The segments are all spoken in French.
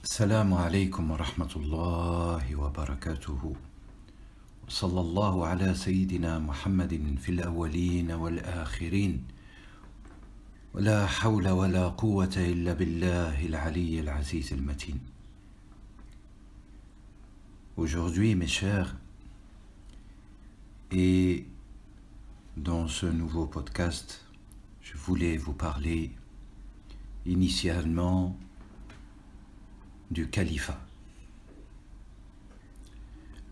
السلام عليكم ورحمة الله وبركاته. صلى الله على سيدنا محمد في الأولين والآخرين ولا حول ولا قوة إلا بالله العلي العزيز المتين. Aujourd'hui, mes chers, et dans ce nouveau podcast, je voulais vous parler initialement du califat.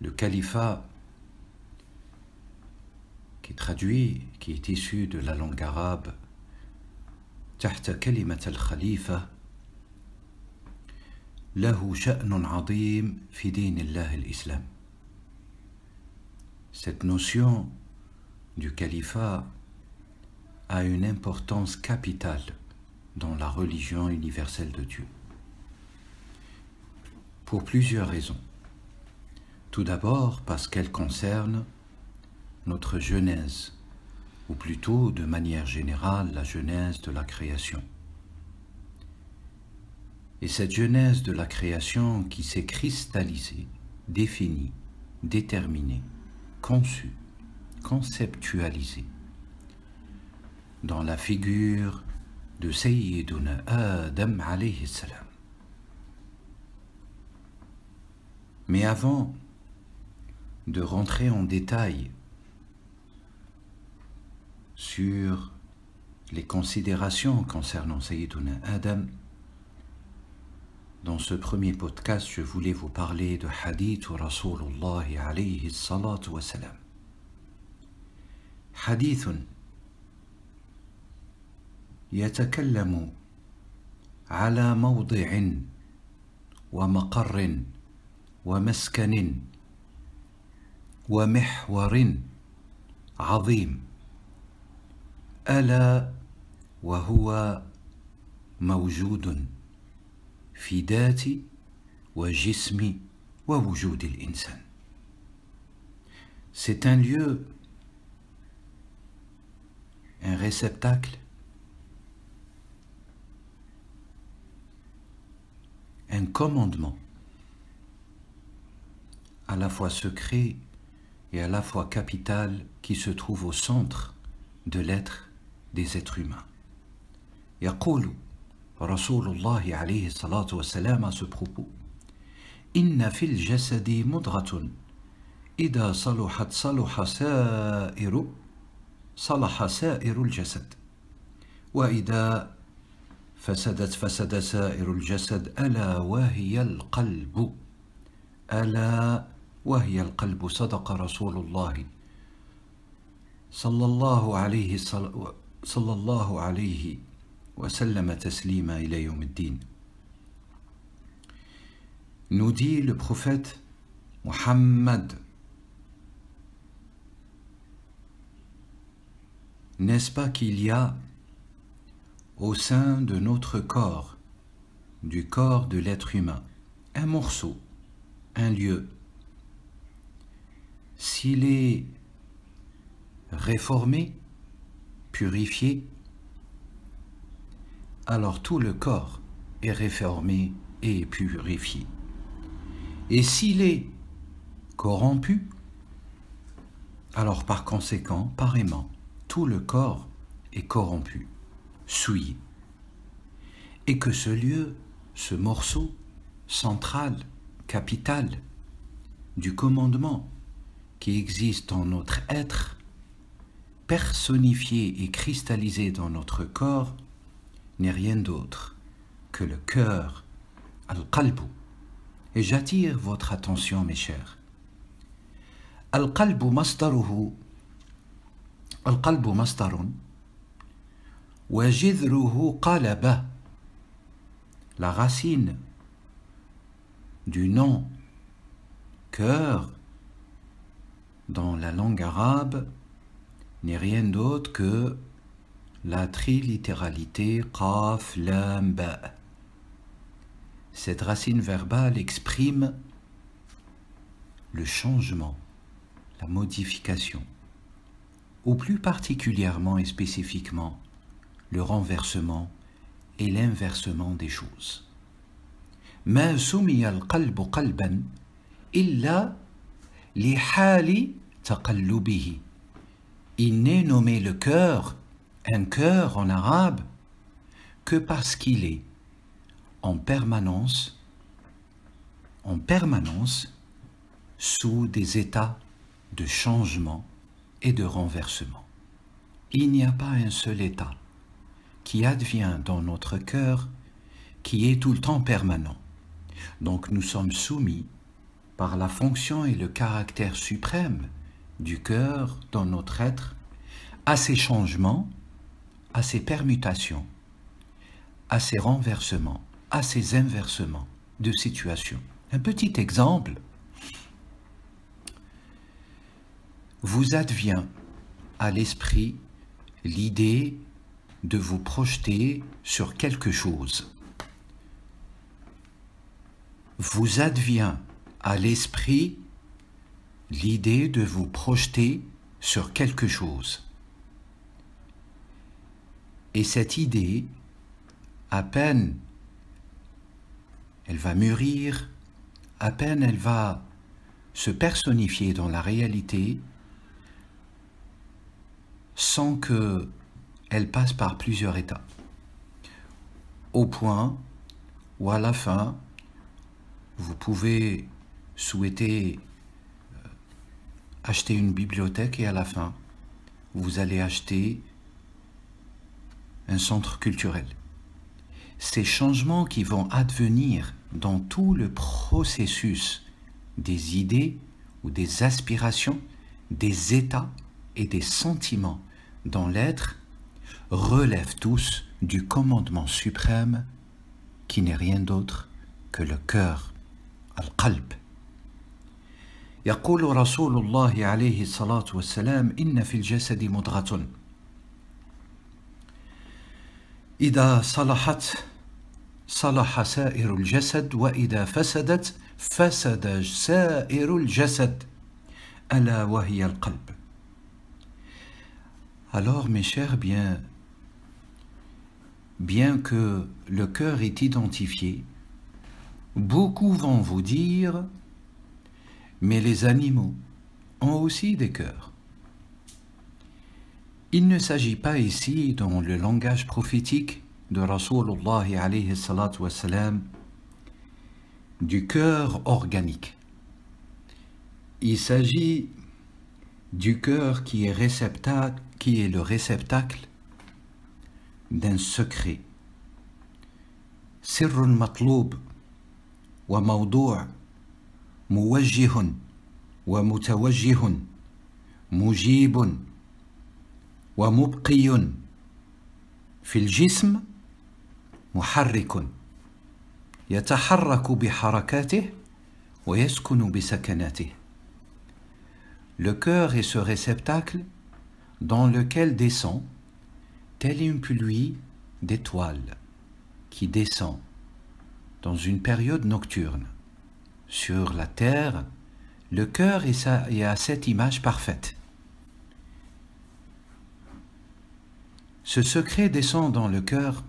Le califat, qui est issu de la langue arabe, تحت كلمة الخليفة له شأن عظيم في دين الله الإسلام. Cette notion du califat a une importance capitale dans la religion universelle de Dieu, pour plusieurs raisons. Tout d'abord parce qu'elle concerne notre genèse, ou plutôt de manière générale la genèse de la création. Et cette genèse de la création qui s'est cristallisée, définie, déterminée, conçue, conceptualisée dans la figure de Sayyiduna Adam alayhi salam. Mais avant de rentrer en détail sur les considérations concernant Sayyiduna Adam, dans ce premier podcast, je voulais vous parler de hadith Rasulullah alayhi salatu wa salam. Hadith يتكلم على موضع ومقر ومسكن ومحور عظيم، ألا وهو موجود في ذات وجسم ووجود الإنسان. C'est un lieu, un réceptacle, un commandement, à la fois secret et à la fois capital, qui se trouve au centre de l'être des êtres humains. يقول رسول الله عليه الصلاة والسلام à ce propos: إن في الجسد مضغة إذا صلحت صلح سائر الجسد، وإذا فسدت فسد سائر الجسد، ألا وهي القلب. ألا وهي القلب. صدق رسول الله صلى الله عليه وسلم تسليما إلى يوم الدين. Nous dit le prophète Muhammad: n'est-ce pas qu'il y a au sein de notre corps, du corps de l'être humain, un morceau, un lieu. S'il est réformé, purifié, alors tout le corps est réformé et purifié. Et s'il est corrompu, alors par conséquent, pareillement, tout le corps est corrompu, souillé. Et que ce lieu, ce morceau central, capital du commandement qui existe en notre être, personnifié et cristallisé dans notre corps, n'est rien d'autre que le cœur, al-qalbu. Et j'attire votre attention, mes chers. Al-qalbu masdaruhu, al-qalbu masdarun, wa jidruhu qalaba. La racine du nom cœur dans la langue arabe n'est rien d'autre que la trilittéralité qaf lam ba. Cette racine verbale exprime le changement, la modification, ou plus particulièrement et spécifiquement le renversement et l'inversement des choses. ما سمي القلب قلبا إلا لحال تقلبه. Il n'est nommé le cœur, un cœur en arabe, que parce qu'il est en permanence sous des états de changement et de renversement. Il n'y a pas un seul état qui advient dans notre cœur qui est tout le temps permanent. Donc nous sommes soumis par la fonction et le caractère suprême du cœur dans notre être à ces changements, à ces permutations, à ces renversements, à ces inversements de situation. Un petit exemple, vous advient à l'esprit l'idée de vous projeter sur quelque chose. Vous advient à l'esprit l'idée de vous projeter sur quelque chose. Et cette idée, à peine elle va mûrir, à peine elle va se personnifier dans la réalité, sans qu'elle passe par plusieurs étapes, au point où à la fin, vous pouvez souhaiter acheter une bibliothèque et à la fin, vous allez acheter un centre culturel. Ces changements qui vont advenir dans tout le processus des idées ou des aspirations, des états et des sentiments dans l'être relèvent tous du commandement suprême qui n'est rien d'autre que le cœur, al-qalb. يقول رسول الله عليه الصلاة والسلام إن في الجسد مضغة إذا صلحت صلح سائر الجسد وإذا فسدت فسد سائر الجسد ألا وهي القلب. Alors mes chers, bien que le cœur est identifié, beaucoup vont vous dire mais les animaux ont aussi des cœurs. Il ne s'agit pas ici, dans le langage prophétique de Rasulullah alayhi salatu wassalam, du cœur organique. Il s'agit du cœur qui est le réceptacle d'un secret. Sirrun matloub wa mawdou' موجه ومتوجه مجيب ومبقي في الجسم محرك يتحرك بحركاته ويسكن بسكناته. Le cœur est ce réceptacle dans lequel descend, telle une pluie d'étoiles qui descend dans une période nocturne. Sur la terre, le cœur est à cette image parfaite. Ce secret descend dans le cœur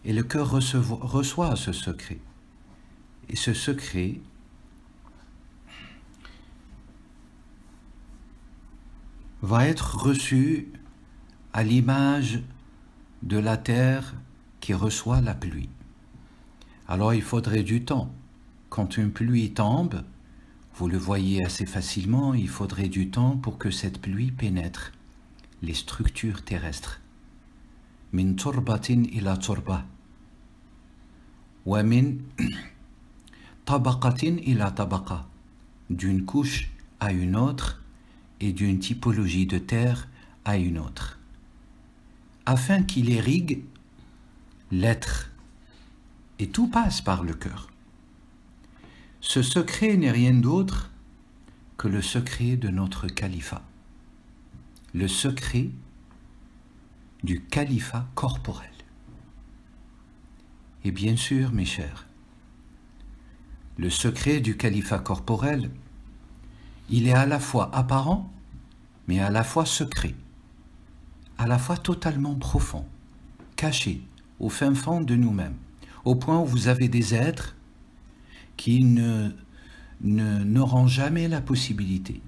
et le cœur reçoit ce secret. Et ce secret va être reçu à l'image de la terre qui reçoit la pluie. Alors il faudrait du temps. Quand une pluie tombe, vous le voyez assez facilement, il faudrait du temps pour que cette pluie pénètre les structures terrestres. Min turbatin ila turba, wa min tabaqatin ila tabaqa, d'une couche à une autre et d'une typologie de terre à une autre, afin qu'il irrigue l'être. Et tout passe par le cœur. Ce secret n'est rien d'autre que le secret de notre califat, le secret du califat corporel. Et bien sûr, mes chers, le secret du califat corporel, il est à la fois apparent, mais à la fois secret, à la fois totalement profond, caché au fin fond de nous-mêmes, au point où vous avez des êtres qui n'auront jamais la possibilité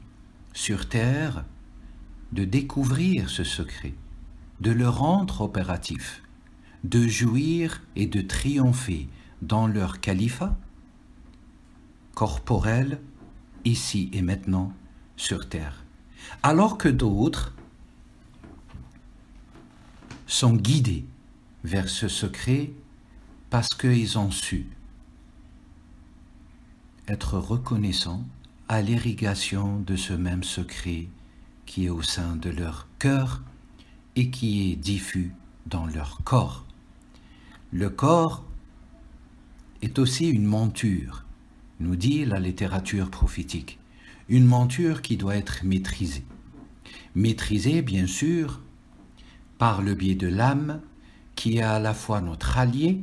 sur Terre de découvrir ce secret, de le rendre opératif, de jouir et de triompher dans leur califat corporel, ici et maintenant, sur Terre. Alors que d'autres sont guidés vers ce secret parce qu'ils ont su être reconnaissants à l'irrigation de ce même secret qui est au sein de leur cœur et qui est diffus dans leur corps. Le corps est aussi une monture, nous dit la littérature prophétique, une monture qui doit être maîtrisée. Maîtrisée, bien sûr, par le biais de l'âme, qui est à la fois notre allié,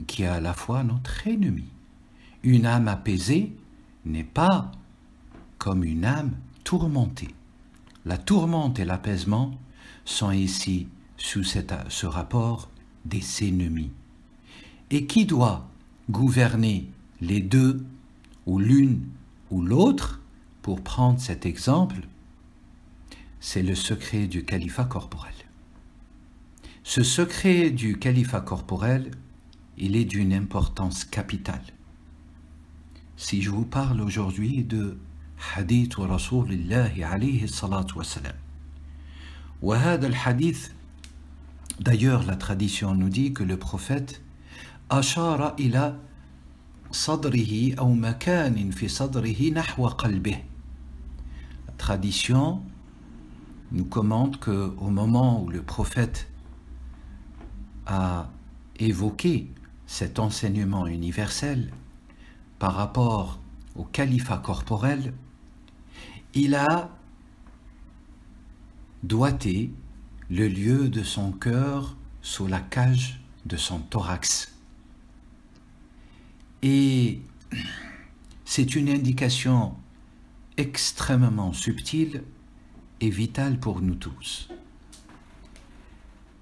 qui est à la fois notre ennemi. Une âme apaisée n'est pas comme une âme tourmentée. La tourmente et l'apaisement sont ici, sous ce rapport, des ennemis. Et qui doit gouverner les deux, ou l'une ou l'autre, pour prendre cet exemple? C'est le secret du califat corporel. Ce secret du califat corporel, il est d'une importance capitale. Si je vous parle aujourd'hui de hadith wa Rasulillahi alayhi salatu wa salam, wa hada al-hadith, d'ailleurs la tradition nous dit que le prophète ashara ila sadrihi aw makanin fi sadrihi nahwa qalbih. La tradition nous commande qu'au moment où le prophète a évoqué cet enseignement universel par rapport au califat corporel, il a doigté le lieu de son cœur sous la cage de son thorax. Et c'est une indication extrêmement subtile et vitale pour nous tous.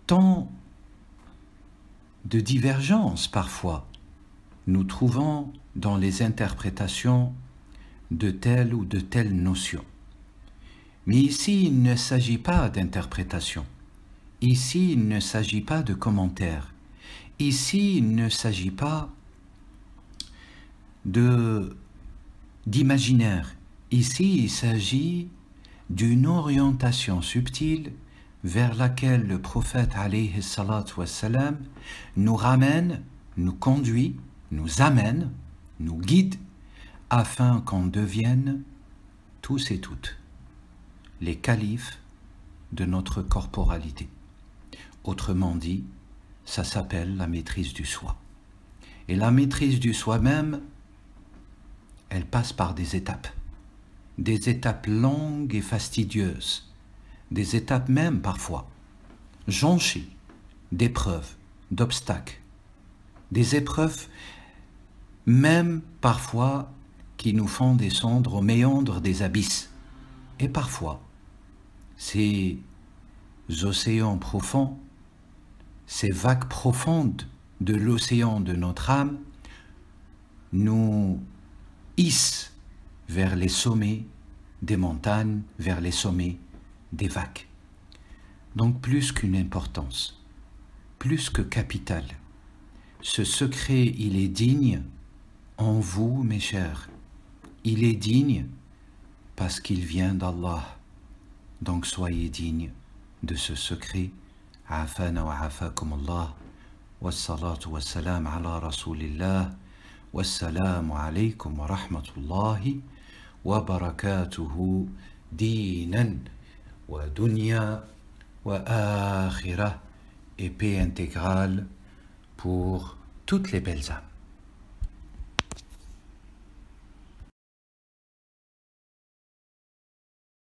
Tant de divergences parfois nous trouvons dans les interprétations de telle ou de telle notion. Mais ici, il ne s'agit pas d'interprétation. Ici, il ne s'agit pas de commentaires. Ici, il ne s'agit pas d'imaginaire. Ici, il s'agit d'une orientation subtile vers laquelle le prophète alayhi salatu wassalam nous ramène, nous conduit, nous amène, nous guide, afin qu'on devienne tous et toutes les califes de notre corporalité. Autrement dit, ça s'appelle la maîtrise du soi. Et la maîtrise du soi-même, elle passe par des étapes longues et fastidieuses, des étapes même parfois jonchées d'épreuves, d'obstacles, des épreuves même parfois qui nous font descendre aux méandres des abysses. Et parfois, ces océans profonds, ces vagues profondes de l'océan de notre âme nous hissent vers les sommets des montagnes, vers les sommets des vagues. Donc plus qu'une importance, plus que capital, ce secret, il est digne en vous, mes chers. Il est digne parce qu'il vient d'Allah. Donc soyez dignes de ce secret. Afana wa afakum Allah. Wassalatu wassalam ala rasulillah. Wassalamu alaykum wa rahmatullahi wa barakatuhu dinan wa dunya wa akhirah, et paix intégrale pour toutes les belles âmes.